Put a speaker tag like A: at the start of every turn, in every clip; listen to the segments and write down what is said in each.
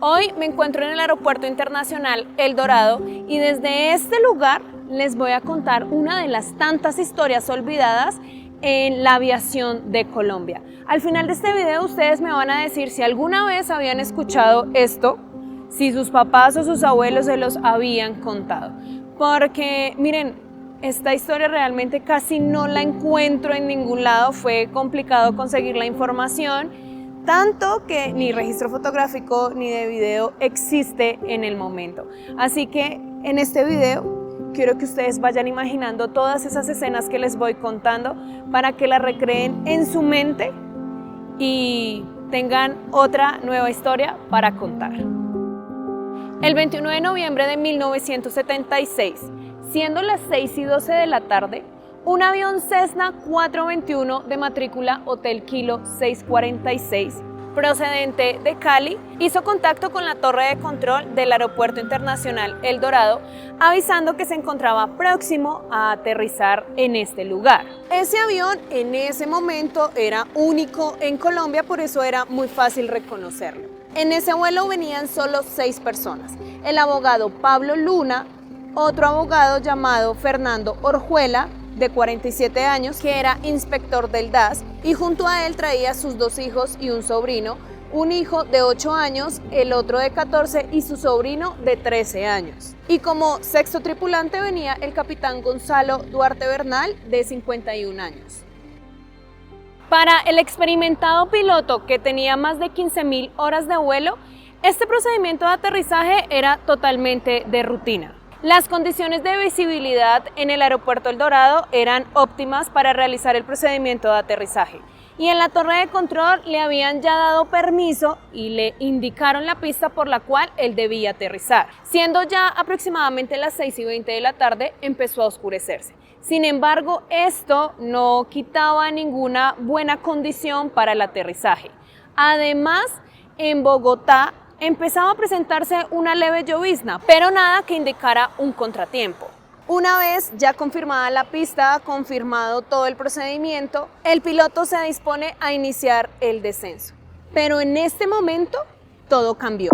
A: Hoy me encuentro en el Aeropuerto Internacional El Dorado y desde este lugar les voy a contar una de las tantas historias olvidadas en la aviación de Colombia. Al final de este video ustedes me van a decir si alguna vez habían escuchado esto, si sus papás o sus abuelos se los habían contado. Porque miren, esta historia realmente casi no la encuentro en ningún lado, fue complicado conseguir la información. Tanto que ni registro fotográfico ni de video existe en el momento. Así que en este video quiero que ustedes vayan imaginando todas esas escenas que les voy contando para que las recreen en su mente y tengan otra nueva historia para contar. El 21 de noviembre de 1976, siendo las 6:12 de la tarde, un avión Cessna 421 de matrícula Hotel Kilo 646, procedente de Cali, hizo contacto con la torre de control del Aeropuerto Internacional El Dorado, avisando que se encontraba próximo a aterrizar en este lugar. Ese avión en ese momento era único en Colombia, por eso era muy fácil reconocerlo. En ese vuelo venían solo 6 personas: el abogado Pablo Luna, otro abogado llamado Fernando Orjuela, de 47 años, que era inspector del DAS, y junto a él traía sus 2 hijos y un sobrino, un hijo de 8 años, el otro de 14 y su sobrino de 13 años. Y como sexto tripulante venía el capitán Gonzalo Duarte Bernal, de 51 años. Para el experimentado piloto, que tenía más de 15.000 horas de vuelo, este procedimiento de aterrizaje era totalmente de rutina. Las condiciones de visibilidad en el Aeropuerto El Dorado eran óptimas para realizar el procedimiento de aterrizaje, y en la torre de control le habían ya dado permiso y le indicaron la pista por la cual él debía aterrizar. Siendo ya aproximadamente las 6:20 de la tarde, empezó a oscurecerse. Sin embargo, esto no quitaba ninguna buena condición para el aterrizaje. Además, en Bogotá empezaba a presentarse una leve llovizna, pero nada que indicara un contratiempo. Una vez ya confirmada la pista, confirmado todo el procedimiento, el piloto se dispone a iniciar el descenso. Pero en este momento, todo cambió.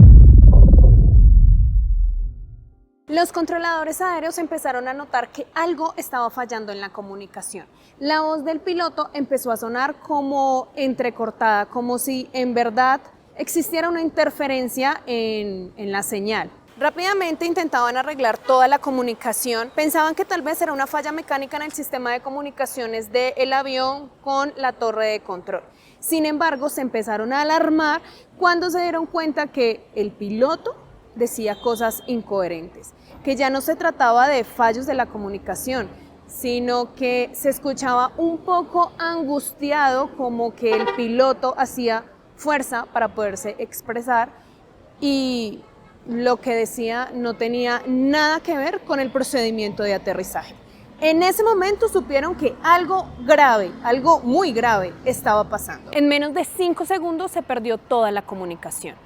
A: Los controladores aéreos empezaron a notar que algo estaba fallando en la comunicación. La voz del piloto empezó a sonar como entrecortada, como si en verdad existiera una interferencia en la señal. Rápidamente intentaban arreglar toda la comunicación, pensaban que tal vez era una falla mecánica en el sistema de comunicaciones del avión con la torre de control. Sin embargo, se empezaron a alarmar cuando se dieron cuenta que el piloto decía cosas incoherentes, que ya no se trataba de fallos de la comunicación, sino que se escuchaba un poco angustiado, como que el piloto hacía fuerza para poderse expresar y lo que decía no tenía nada que ver con el procedimiento de aterrizaje. En ese momento supieron que algo grave, algo muy grave estaba pasando. En menos de 5 segundos se perdió toda la comunicación.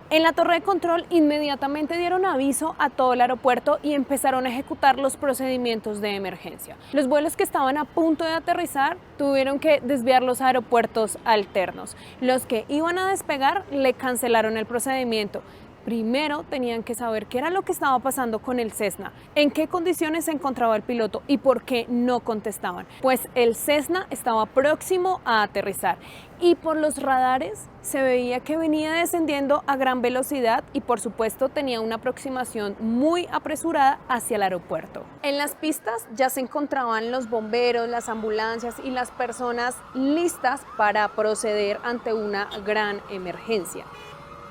A: En la torre de control inmediatamente dieron aviso a todo el aeropuerto y empezaron a ejecutar los procedimientos de emergencia. Los vuelos que estaban a punto de aterrizar tuvieron que desviar los aeropuertos alternos. Los que iban a despegar le cancelaron el procedimiento. Primero tenían que saber qué era lo que estaba pasando con el Cessna, en qué condiciones se encontraba el piloto y por qué no contestaban. Pues el Cessna estaba próximo a aterrizar y por los radares se veía que venía descendiendo a gran velocidad y por supuesto tenía una aproximación muy apresurada hacia el aeropuerto. En las pistas ya se encontraban los bomberos, las ambulancias y las personas listas para proceder ante una gran emergencia.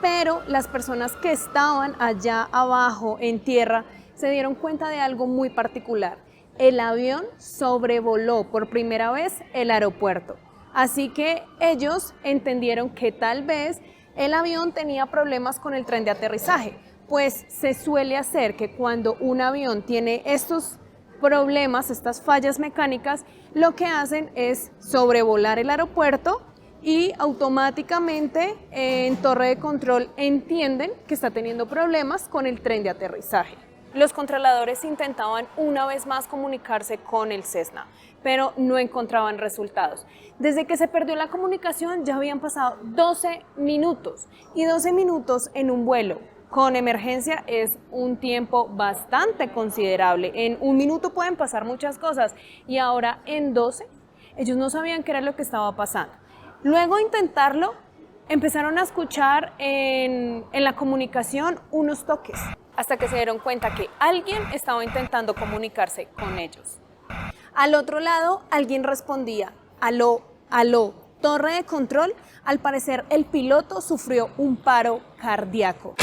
A: Pero las personas que estaban allá abajo en tierra se dieron cuenta de algo muy particular. El avión sobrevoló por primera vez el aeropuerto. Así que ellos entendieron que tal vez el avión tenía problemas con el tren de aterrizaje, pues se suele hacer que cuando un avión tiene estos problemas, estas fallas mecánicas, lo que hacen es sobrevolar el aeropuerto y automáticamente en torre de control entienden que está teniendo problemas con el tren de aterrizaje. Los controladores intentaban una vez más comunicarse con el Cessna, pero no encontraban resultados. Desde que se perdió la comunicación ya habían pasado 12 minutos y 12 minutos en un vuelo con emergencia es un tiempo bastante considerable. En un minuto pueden pasar muchas cosas y ahora en 12 ellos no sabían qué era lo que estaba pasando. Luego de intentarlo, empezaron a escuchar en la comunicación unos toques, hasta que se dieron cuenta que alguien estaba intentando comunicarse con ellos. Al otro lado, alguien respondía, aló, aló, torre de control. Al parecer, el piloto sufrió un paro cardíaco.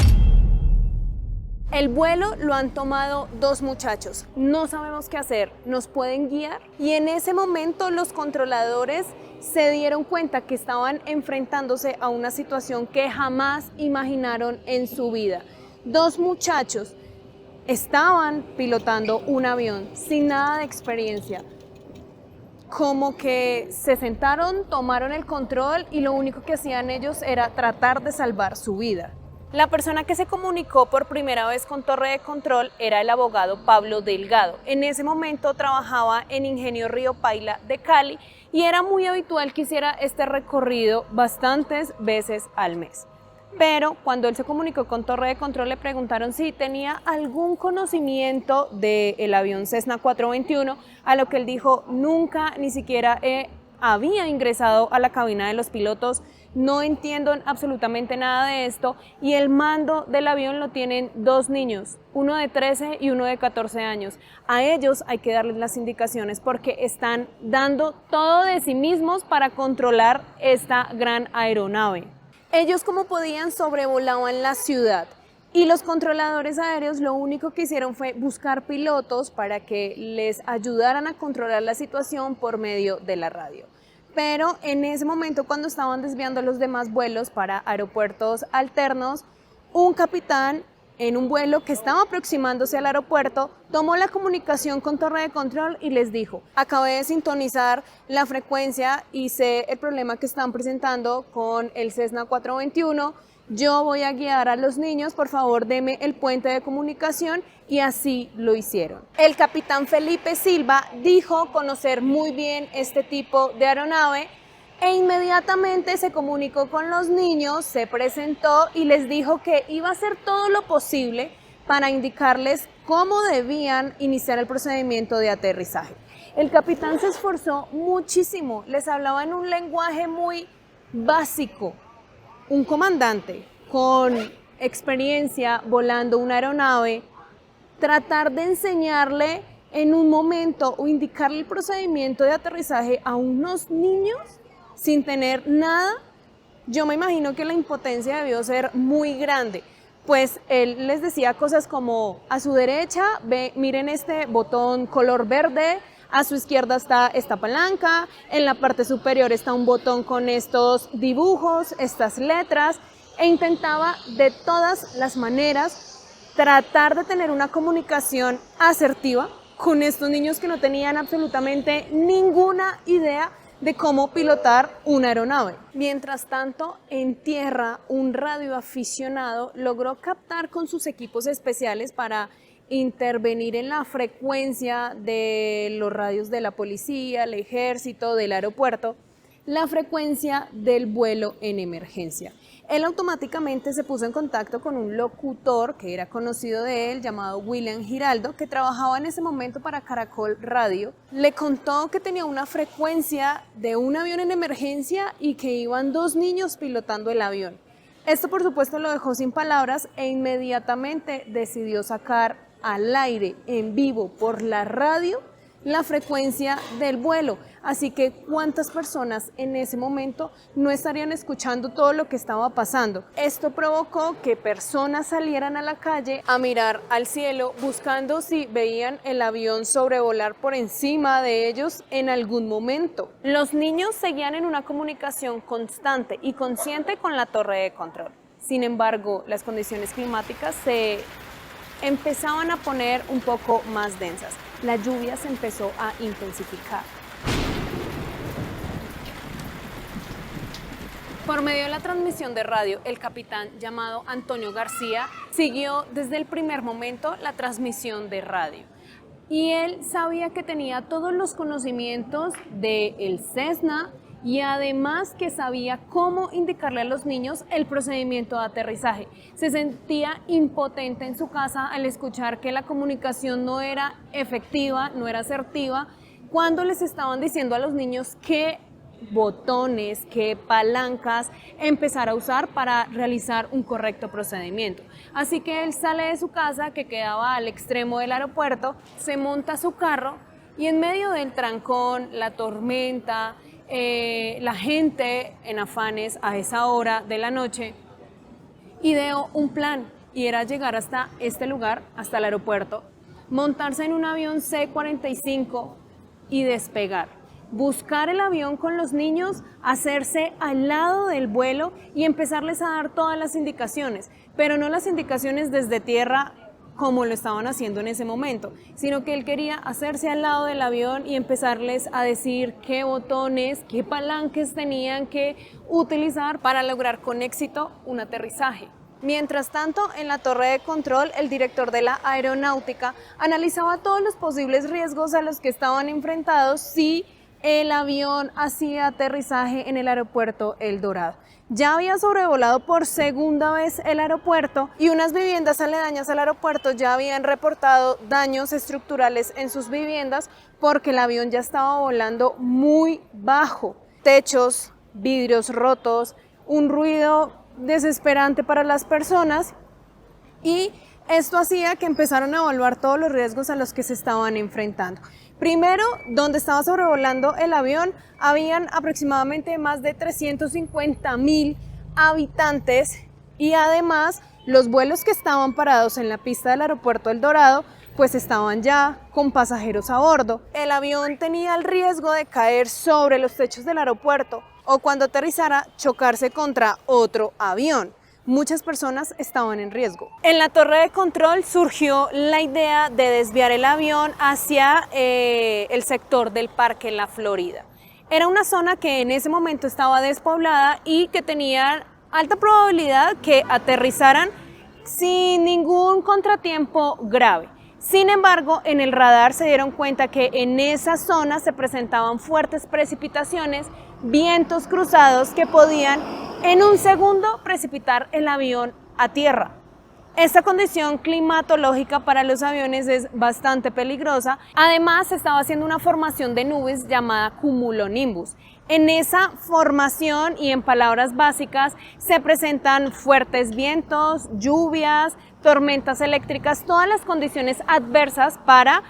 A: El vuelo lo han tomado 2 muchachos. No sabemos qué hacer, ¿nos pueden guiar? Y en ese momento los controladores se dieron cuenta que estaban enfrentándose a una situación que jamás imaginaron en su vida. 2 muchachos estaban pilotando un avión sin nada de experiencia. Como que se sentaron, tomaron el control y lo único que hacían ellos era tratar de salvar su vida. La persona que se comunicó por primera vez con Torre de Control era el abogado Pablo Delgado. En ese momento trabajaba en Ingenio Río Paila de Cali y era muy habitual que hiciera este recorrido bastantes veces al mes. Pero cuando él se comunicó con Torre de Control le preguntaron si tenía algún conocimiento del avión Cessna 421, a lo que él dijo: nunca, ni siquiera había ingresado a la cabina de los pilotos, no entiendo absolutamente nada de esto, y el mando del avión lo tienen 2 niños, uno de 13 y uno de 14 años. A ellos hay que darles las indicaciones porque están dando todo de sí mismos para controlar esta gran aeronave. Ellos, como podían, sobrevolaban la ciudad y los controladores aéreos lo único que hicieron fue buscar pilotos para que les ayudaran a controlar la situación por medio de la radio. Pero en ese momento, cuando estaban desviando los demás vuelos para aeropuertos alternos, un capitán en un vuelo que estaba aproximándose al aeropuerto tomó la comunicación con Torre de Control y les dijo: acabé de sintonizar la frecuencia y sé el problema que están presentando con el Cessna 421, yo voy a guiar a los niños, por favor deme el puente de comunicación, y así lo hicieron. El capitán Felipe Silva dijo conocer muy bien este tipo de aeronave e inmediatamente se comunicó con los niños, se presentó y les dijo que iba a hacer todo lo posible para indicarles cómo debían iniciar el procedimiento de aterrizaje. El capitán se esforzó muchísimo, les hablaba en un lenguaje muy básico. Un comandante con experiencia volando una aeronave, tratar de enseñarle en un momento o indicarle el procedimiento de aterrizaje a unos niños sin tener nada, yo me imagino que la impotencia debió ser muy grande. Pues él les decía cosas como: a su derecha, miren este botón color verde, a su izquierda está esta palanca, en la parte superior está un botón con estos dibujos, estas letras, e intentaba de todas las maneras tratar de tener una comunicación asertiva con estos niños que no tenían absolutamente ninguna idea de cómo pilotar una aeronave. Mientras tanto, en tierra, un radioaficionado logró captar con sus equipos especiales para intervenir en la frecuencia de los radios de la policía, el ejército, del aeropuerto, la frecuencia del vuelo en emergencia. Él automáticamente se puso en contacto con un locutor que era conocido de él, llamado William Giraldo, que trabajaba en ese momento para Caracol Radio. Le contó que tenía una frecuencia de un avión en emergencia y que iban 2 niños pilotando el avión. Esto, por supuesto, lo dejó sin palabras e inmediatamente decidió sacar al aire, en vivo, por la radio, la frecuencia del vuelo. Así que ¿cuántas personas en ese momento no estarían escuchando todo lo que estaba pasando? Esto provocó que personas salieran a la calle a mirar al cielo buscando si veían el avión sobrevolar por encima de ellos en algún momento. Los niños seguían en una comunicación constante y consciente con la torre de control. Sin embargo, las condiciones climáticas se empezaban a poner un poco más densas. La lluvia se empezó a intensificar. Por medio de la transmisión de radio, el capitán llamado Antonio García siguió desde el primer momento la transmisión de radio. Y él sabía que tenía todos los conocimientos del Cessna y además que sabía cómo indicarle a los niños el procedimiento de aterrizaje. Se sentía impotente en su casa al escuchar que la comunicación no era efectiva, no era asertiva, cuando les estaban diciendo a los niños qué botones, qué palancas empezar a usar para realizar un correcto procedimiento. Así que él sale de su casa, que quedaba al extremo del aeropuerto, se monta a su carro y en medio del trancón, la tormenta, la gente en afanes a esa hora de la noche, ideó un plan y era llegar hasta este lugar, hasta el aeropuerto, montarse en un avión C-45 y despegar. Buscar el avión con los niños, hacerse al lado del vuelo y empezarles a dar todas las indicaciones, pero no las indicaciones desde tierra como lo estaban haciendo en ese momento, sino que él quería hacerse al lado del avión y empezarles a decir qué botones, qué palanques tenían que utilizar para lograr con éxito un aterrizaje. Mientras tanto, en la torre de control, el director de la aeronáutica analizaba todos los posibles riesgos a los que estaban enfrentados si el avión hacía aterrizaje en el aeropuerto El Dorado. Ya había sobrevolado por segunda vez el aeropuerto y unas viviendas aledañas al aeropuerto ya habían reportado daños estructurales en sus viviendas porque el avión ya estaba volando muy bajo. Techos, vidrios rotos, un ruido desesperante para las personas y esto hacía que empezaran a evaluar todos los riesgos a los que se estaban enfrentando. Primero, donde estaba sobrevolando el avión, habían aproximadamente más de 350,000 habitantes y además los vuelos que estaban parados en la pista del aeropuerto El Dorado pues estaban ya con pasajeros a bordo. El avión tenía el riesgo de caer sobre los techos del aeropuerto o cuando aterrizara chocarse contra otro avión. Muchas personas estaban en riesgo. En la torre de control surgió la idea de desviar el avión hacia el sector del Parque La Florida. Era una zona que en ese momento estaba despoblada y que tenía alta probabilidad que aterrizaran sin ningún contratiempo grave. Sin embargo, en el radar se dieron cuenta que en esa zona se presentaban fuertes precipitaciones, vientos cruzados que podían en un segundo precipitar el avión a tierra. Esta condición climatológica para los aviones es bastante peligrosa. Además, se estaba haciendo una formación de nubes llamada cumulonimbus. En esa formación y en palabras básicas se presentan fuertes vientos, lluvias, tormentas eléctricas, todas las condiciones adversas para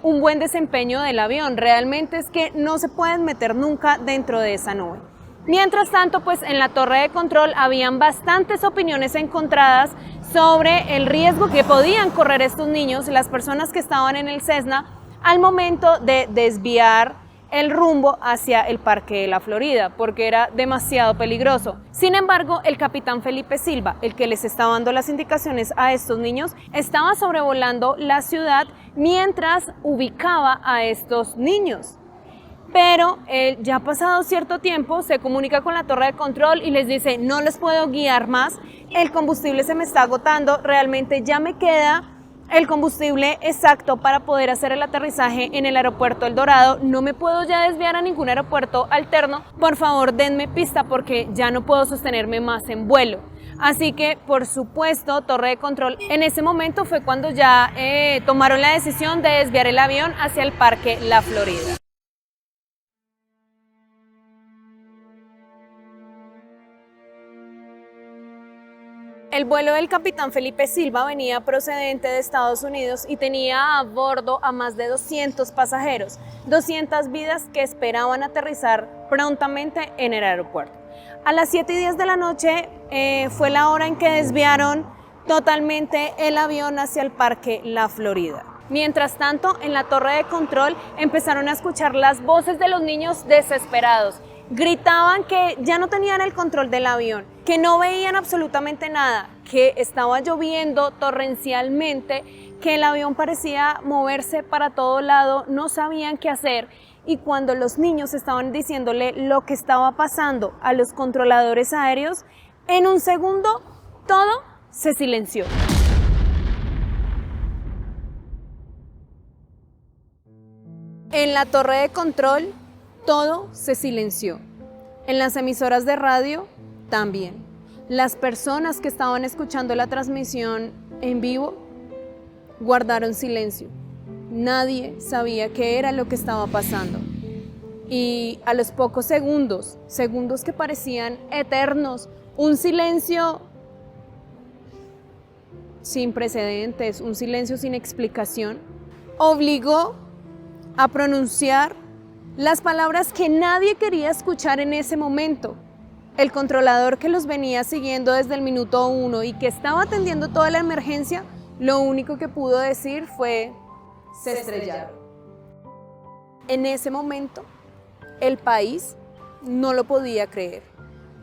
A: un buen desempeño del avión. Realmente es que no se pueden meter nunca dentro de esa nube. Mientras tanto, pues en la torre de control habían bastantes opiniones encontradas sobre el riesgo que podían correr estos niños, las personas que estaban en el Cessna, al momento de desviar el rumbo hacia el Parque de La Florida, porque era demasiado peligroso. Sin embargo, el capitán Felipe Silva, el que les estaba dando las indicaciones a estos niños, estaba sobrevolando la ciudad mientras ubicaba a estos niños. Pero ya ha pasado cierto tiempo, se comunica con la torre de control y les dice: no les puedo guiar más, el combustible se me está agotando, realmente ya me queda el combustible exacto para poder hacer el aterrizaje en el aeropuerto El Dorado, no me puedo ya desviar a ningún aeropuerto alterno, por favor denme pista porque ya no puedo sostenerme más en vuelo. Así que, por supuesto, torre de control, en ese momento fue cuando ya tomaron la decisión de desviar el avión hacia el Parque La Florida. El vuelo del capitán Felipe Silva venía procedente de Estados Unidos y tenía a bordo a más de 200 pasajeros, 200 vidas que esperaban aterrizar prontamente en el aeropuerto. A las 7:10 de la noche fue la hora en que desviaron totalmente el avión hacia el Parque La Florida. Mientras tanto, en la torre de control empezaron a escuchar las voces de los niños desesperados. Gritaban que ya no tenían el control del avión, que no veían absolutamente nada, que estaba lloviendo torrencialmente, que el avión parecía moverse para todo lado, no sabían qué hacer y cuando los niños estaban diciéndole lo que estaba pasando a los controladores aéreos, en un segundo todo se silenció. En la torre de control todo se silenció. En las emisoras de radio también. Las personas que estaban escuchando la transmisión en vivo guardaron silencio. Nadie sabía qué era lo que estaba pasando. Y a los pocos segundos que parecían eternos, un silencio sin precedentes, un silencio sin explicación, obligó a pronunciar las palabras que nadie quería escuchar en ese momento. El controlador que los venía siguiendo desde el minuto 1 y que estaba atendiendo toda la emergencia, lo único que pudo decir fue: se estrellaron. En ese momento, el país no lo podía creer.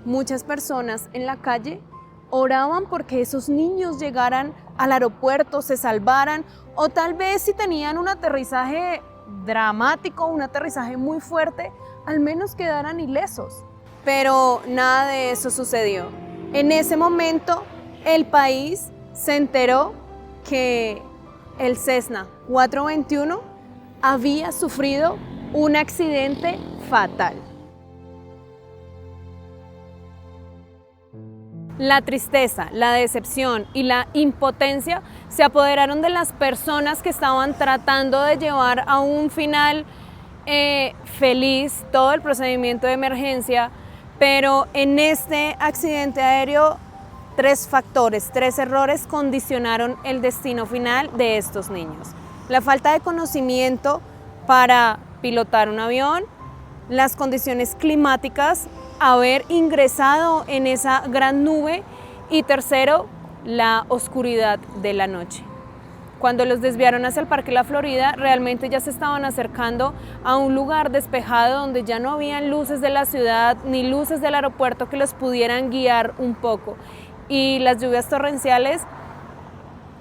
A: Muchas personas en la calle oraban porque esos niños llegaran al aeropuerto, se salvaran, o tal vez si tenían un aterrizaje dramático, un aterrizaje muy fuerte, al menos quedaran ilesos. Pero nada de eso sucedió. En ese momento, el país se enteró que el Cessna 421 había sufrido un accidente fatal. La tristeza, la decepción y la impotencia se apoderaron de las personas que estaban tratando de llevar a un final feliz todo el procedimiento de emergencia, pero en este accidente aéreo 3 factores, 3 errores condicionaron el destino final de estos niños. La falta de conocimiento para pilotar un avión, las condiciones climáticas, haber ingresado en esa gran nube y tercero, la oscuridad de la noche. Cuando los desviaron hacia el Parque La Florida, realmente ya se estaban acercando a un lugar despejado donde ya no habían luces de la ciudad ni luces del aeropuerto que los pudieran guiar un poco. Y las lluvias torrenciales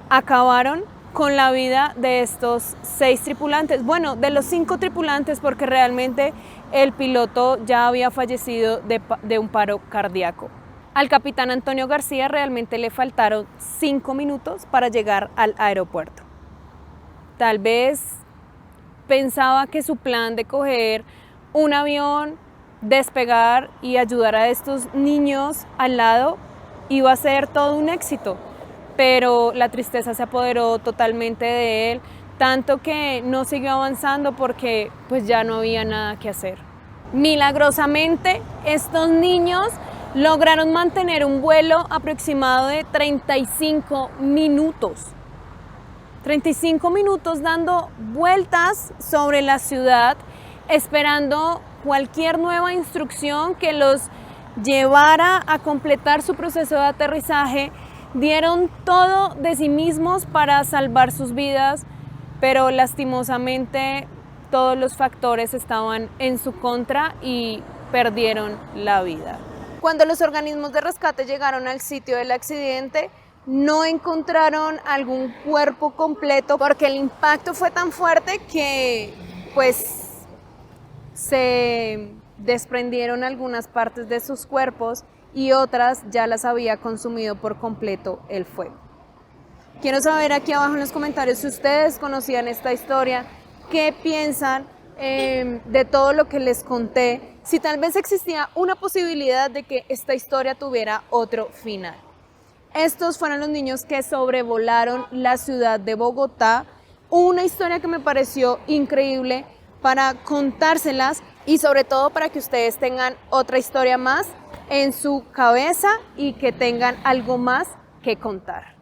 A: acabaron con la vida de estos 6 tripulantes, bueno, de los 5 tripulantes, porque realmente el piloto ya había fallecido de un paro cardíaco. Al capitán Antonio García realmente le faltaron 5 minutos para llegar al aeropuerto. Tal vez pensaba que su plan de coger un avión, despegar y ayudar a estos niños al lado iba a ser todo un éxito, pero la tristeza se apoderó totalmente de él, tanto que no siguió avanzando porque pues ya no había nada que hacer. Milagrosamente, estos niños lograron mantener un vuelo aproximado de 35 minutos. 35 minutos dando vueltas sobre la ciudad, esperando cualquier nueva instrucción que los llevara a completar su proceso de aterrizaje. Dieron todo de sí mismos para salvar sus vidas, pero lastimosamente todos los factores estaban en su contra y perdieron la vida. Cuando los organismos de rescate llegaron al sitio del accidente, no encontraron algún cuerpo completo porque el impacto fue tan fuerte que pues se desprendieron algunas partes de sus cuerpos y otras ya las había consumido por completo el fuego. Quiero saber aquí abajo en los comentarios si ustedes conocían esta historia, qué piensan de todo lo que les conté, si tal vez existía una posibilidad de que esta historia tuviera otro final. Estos fueron los niños que sobrevolaron la ciudad de Bogotá, una historia que me pareció increíble para contárselas y sobre todo para que ustedes tengan otra historia más en su cabeza y que tengan algo más que contar.